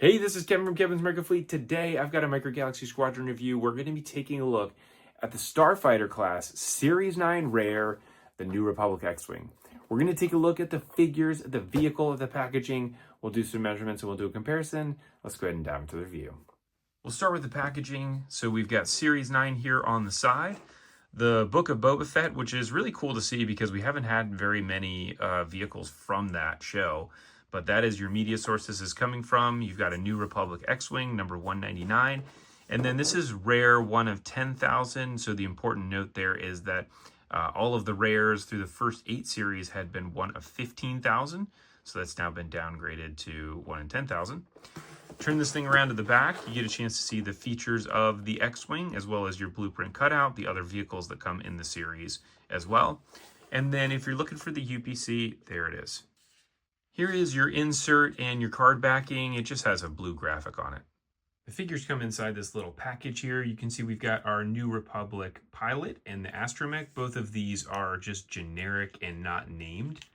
Hey, this is Kevin from Kevin's Microfleet. Today, I've got a Microgalaxysquadron review. We're going to be taking a look at the Starfighter class, Series 9 Rare, the New Republic X-Wing. We're going to take a look at the figures, the vehicle, the packaging. We'll do some measurements and we'll do a comparison. Let's go ahead and dive into the review. We'll start with the packaging. So we've got Series 9 here on the side. The Book of Boba Fett, which is really cool to see because we haven't had very many vehicles from that show. But that is your media source this is coming from. You've got a New Republic X-Wing, number 199. And then this is rare, one of 10,000. So the important note there is that all of the rares through the first 8 series had been one of 15,000. So that's now been downgraded to 1 in 10,000. Turn this thing around to the back, you get a chance to see the features of the X-Wing as well as your blueprint cutout, the other vehicles that come in the series as well. And then if you're looking for the UPC, there it is. Here is your insert and your card backing. It just has a blue graphic on it. The figures come inside this little package here. You can see we've got our New Republic pilot and the astromech. Both of these are just generic and not named.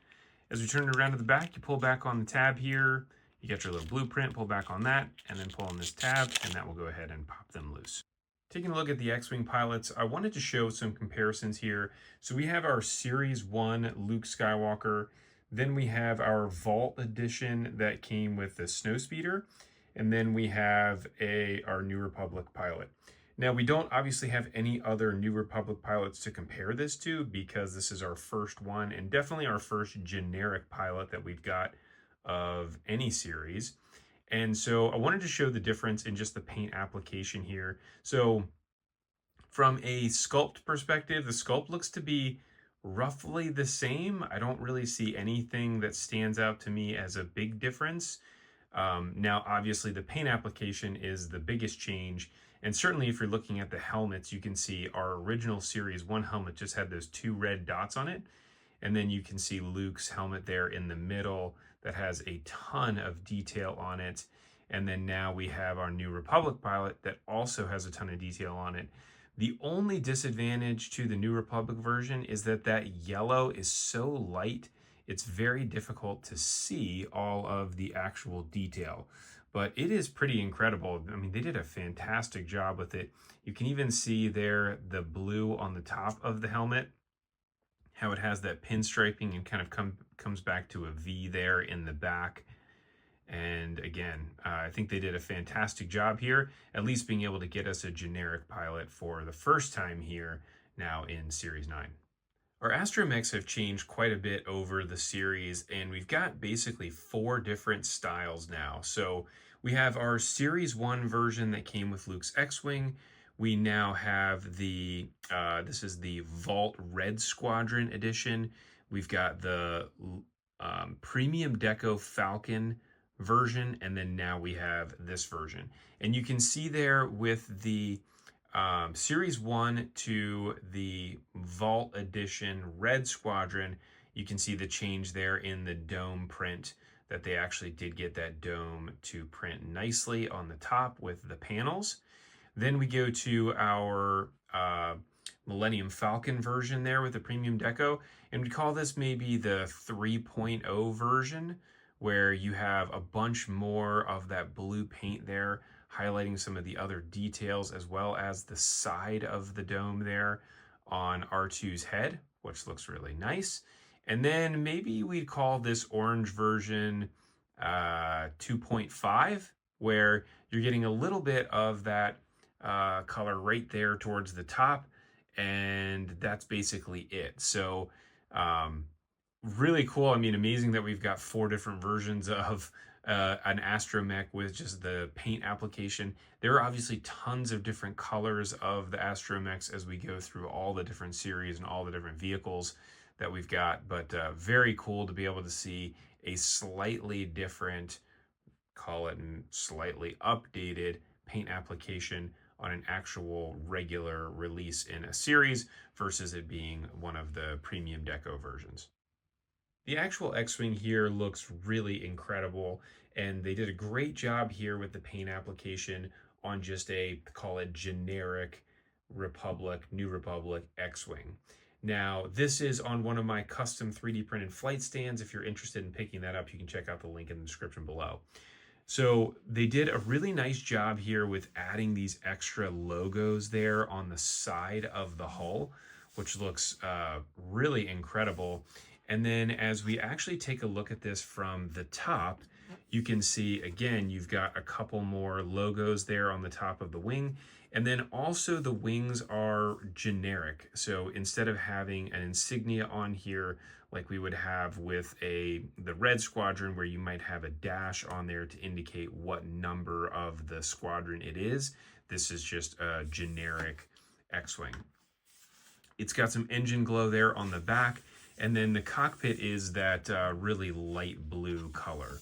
As we turn it around to the back, you pull back on the tab here. You get your little blueprint, pull back on that, and then pull on this tab, and that will go ahead and pop them loose. Taking a look at the X-Wing pilots, I wanted to show some comparisons here. So we have our Series 1 Luke Skywalker. Then we have our Vault edition that came with the Snowspeeder. And then we have our New Republic pilot. Now, we don't obviously have any other New Republic pilots to compare this to because this is our first one and definitely our first generic pilot that we've got of any series. And so I wanted to show the difference in just the paint application here. So from a sculpt perspective, the sculpt looks to be roughly the same. I don't really see anything that stands out to me as a big difference. Now, obviously, the paint application is the biggest change. And certainly if you're looking at the helmets, you can see our original Series 1 helmet just had those 2 red dots on it. And then you can see Luke's helmet there in the middle that has a ton of detail on it. And then now we have our New Republic pilot that also has a ton of detail on it. The only disadvantage to the New Republic version is that that yellow is so light, it's very difficult to see all of the actual detail. But it is pretty incredible. I mean, they did a fantastic job with it. You can even see there the blue on the top of the helmet, how it has that pinstriping and kind of comes back to a V there in the back. And again, I think they did a fantastic job here, at least being able to get us a generic pilot for the first time here now in Series 9. Our astromechs have changed quite a bit over the series, and we've got basically 4 different styles now. So we have our Series 1 version that came with Luke's X-Wing. We now have the, this is the Vault Red Squadron edition. We've got the Premium Deco Falcon version, and then now we have this version. And you can see there with the Series 1 to the Vault Edition Red Squadron, you can see the change there in the dome print, that they actually did get that dome to print nicely on the top with the panels. Then we go to our Millennium Falcon version there with the Premium Deco, and we call this maybe the 3.0 version, where you have a bunch more of that blue paint there, highlighting some of the other details, as well as the side of the dome there on R2's head, which looks really nice. And then maybe we'd call this orange version 2.5, where you're getting a little bit of that color right there towards the top, and that's basically it. So really cool. I mean, amazing that we've got 4 different versions of an astromech with just the paint application. There are obviously tons of different colors of the astromechs as we go through all the different series and all the different vehicles that we've got, but very cool to be able to see a slightly different, call it slightly updated paint application on an actual regular release in a series versus it being one of the Premium Deco versions. The actual X-Wing here looks really incredible, and they did a great job here with the paint application on just a, call it generic Republic, New Republic X-Wing. Now, this is on one of my custom 3D printed flight stands. If you're interested in picking that up, you can check out the link in the description below. So they did a really nice job here with adding these extra logos there on the side of the hull, which looks really incredible. And then as we actually take a look at this from the top, you can see, again, you've got a couple more logos there on the top of the wing. And then also the wings are generic. So instead of having an insignia on here, like we would have with the Red Squadron, where you might have a dash on there to indicate what number of the squadron it is, this is just a generic X-Wing. It's got some engine glow there on the back, and then the cockpit is that really light blue color.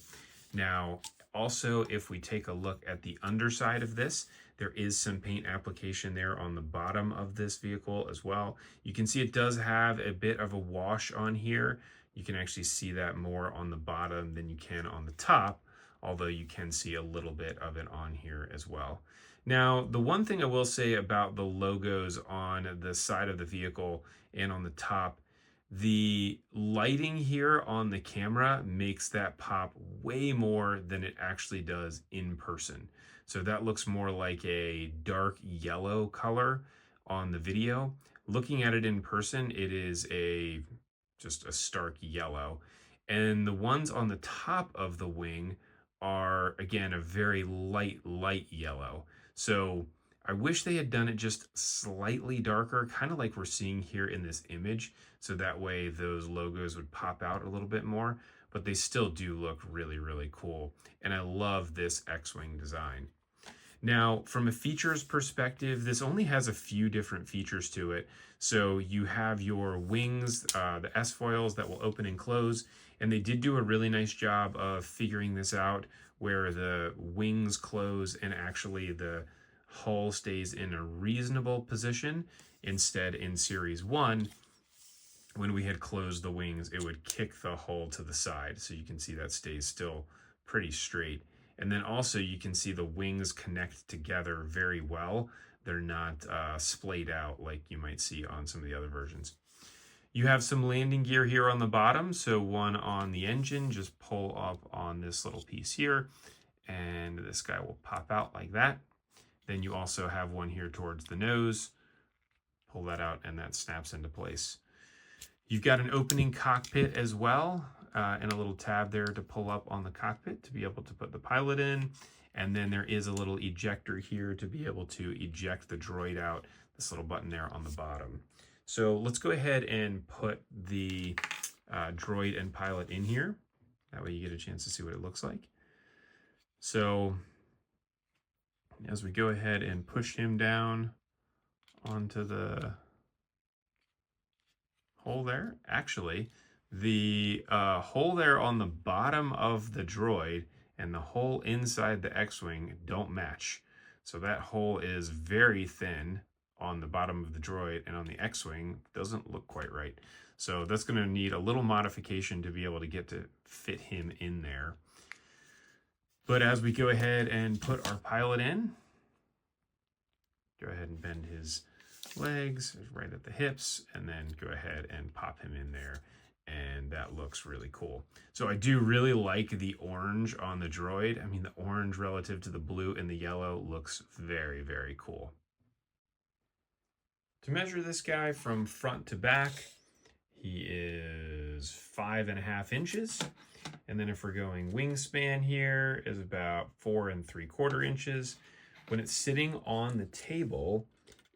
Now, also, if we take a look at the underside of this, there is some paint application there on the bottom of this vehicle as well. You can see it does have a bit of a wash on here. You can actually see that more on the bottom than you can on the top, although you can see a little bit of it on here as well. Now, the one thing I will say about the logos on the side of the vehicle and on the top, the lighting here on the camera makes that pop way more than it actually does in person. So that looks more like a dark yellow color on the video. Looking at it in person, it is just a stark yellow. And the ones on the top of the wing are, again, a very light yellow. So I wish they had done it just slightly darker, kind of like we're seeing here in this image. So that way those logos would pop out a little bit more, but they still do look really cool. And I love this X-Wing design. Now, from a features perspective, this only has a few different features to it. So you have your wings, the S-foils that will open and close, and they did do a really nice job of figuring this out where the wings close and actually the hull stays in a reasonable position. Instead, in Series 1, when we had closed the wings, it would kick the hull to the side. So you can see that stays still pretty straight. And then also you can see the wings connect together very well. They're not splayed out like you might see on some of the other versions. You have some landing gear here on the bottom. So one on the engine, just pull up on this little piece here, and this guy will pop out like that. Then you also have one here towards the nose. Pull that out and that snaps into place. You've got an opening cockpit as well, and a little tab there to pull up on the cockpit to be able to put the pilot in. And then there is a little ejector here to be able to eject the droid out, this little button there on the bottom. So let's go ahead and put the droid and pilot in here. That way you get a chance to see what it looks like. So as we go ahead and push him down onto the hole there, actually, the hole there on the bottom of the droid and the hole inside the X-Wing don't match. So that hole is very thin on the bottom of the droid, and on the X-Wing doesn't look quite right. So that's going to need a little modification to be able to get to fit him in there. But as we go ahead and put our pilot in, go ahead and bend his legs right at the hips, and then go ahead and pop him in there, and that looks really cool. So I do really like the orange on the droid. I mean, the orange relative to the blue and the yellow looks very cool. To measure this guy from front to back, he is 5.5 inches. And then if we're going wingspan here is about 4 3/4 inches. When it's sitting on the table,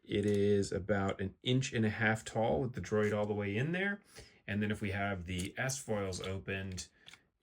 it is about 1.5 inches tall with the droid all the way in there. And then if we have the S-foils opened,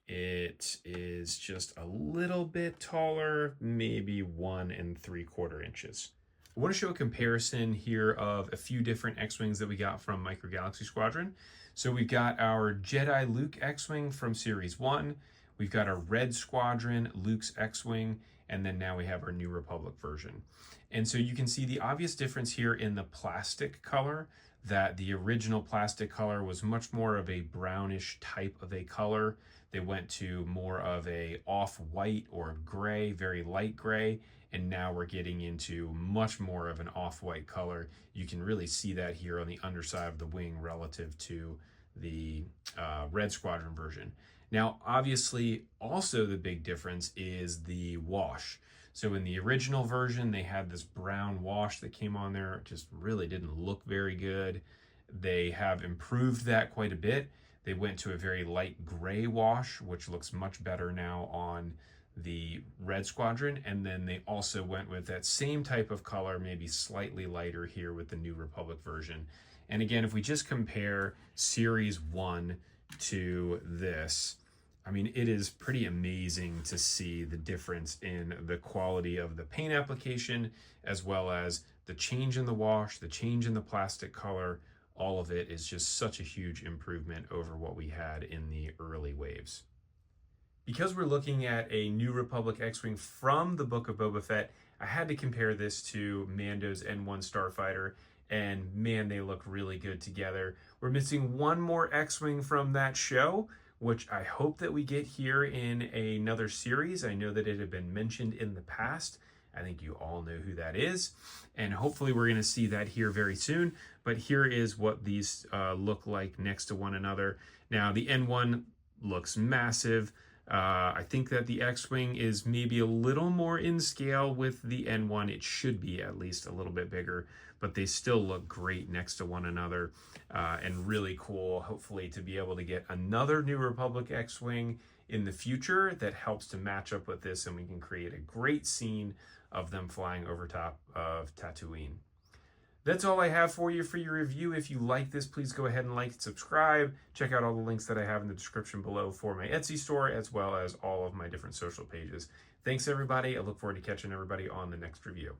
it is just a little bit taller, maybe 1 3/4 inches. I want to show a comparison here of a few different X-Wings that we got from microgalaxysquadron. So we've got our Jedi Luke X-Wing from Series 1. We've got our Red Squadron Luke's X-Wing, and then now we have our New Republic version. And so you can see the obvious difference here in the plastic color, that the original plastic color was much more of a brownish type of a color. They went to more of a off-white or gray, very light gray, and now we're getting into much more of an off-white color. You can really see that here on the underside of the wing relative to the Red Squadron version. Now, obviously, also the big difference is the wash. So in the original version, they had this brown wash that came on there. It just really didn't look very good. They have improved that quite a bit. They went to a very light gray wash, which looks much better now on the Red Squadron. And then they also went with that same type of color, maybe slightly lighter here with the New Republic version. And again, if we just compare Series 1 to this, I mean, it is pretty amazing to see the difference in the quality of the paint application, as well as the change in the wash, the change in the plastic color. All of it is just such a huge improvement over what we had in the early waves. Because we're looking at a New Republic X-Wing from the Book of Boba Fett, I had to compare this to Mando's N1 Starfighter, and man, they look really good together. We're missing one more X-Wing from that show, which I hope that we get here in another series. I know that it had been mentioned in the past. I think you all know who that is. And hopefully we're going to see that here very soon. But here is what these look like next to one another. Now, the N1 looks massive. I think that the X-Wing is maybe a little more in scale with the N1. It should be at least a little bit bigger, but they still look great next to one another and really cool, hopefully, to be able to get another New Republic X-Wing in the future that helps to match up with this, and we can create a great scene of them flying over top of Tatooine. That's all I have for your review. If you like this, please go ahead and like and subscribe. Check out all the links that I have in the description below for my Etsy store, as well as all of my different social pages. Thanks, everybody. I look forward to catching everybody on the next review.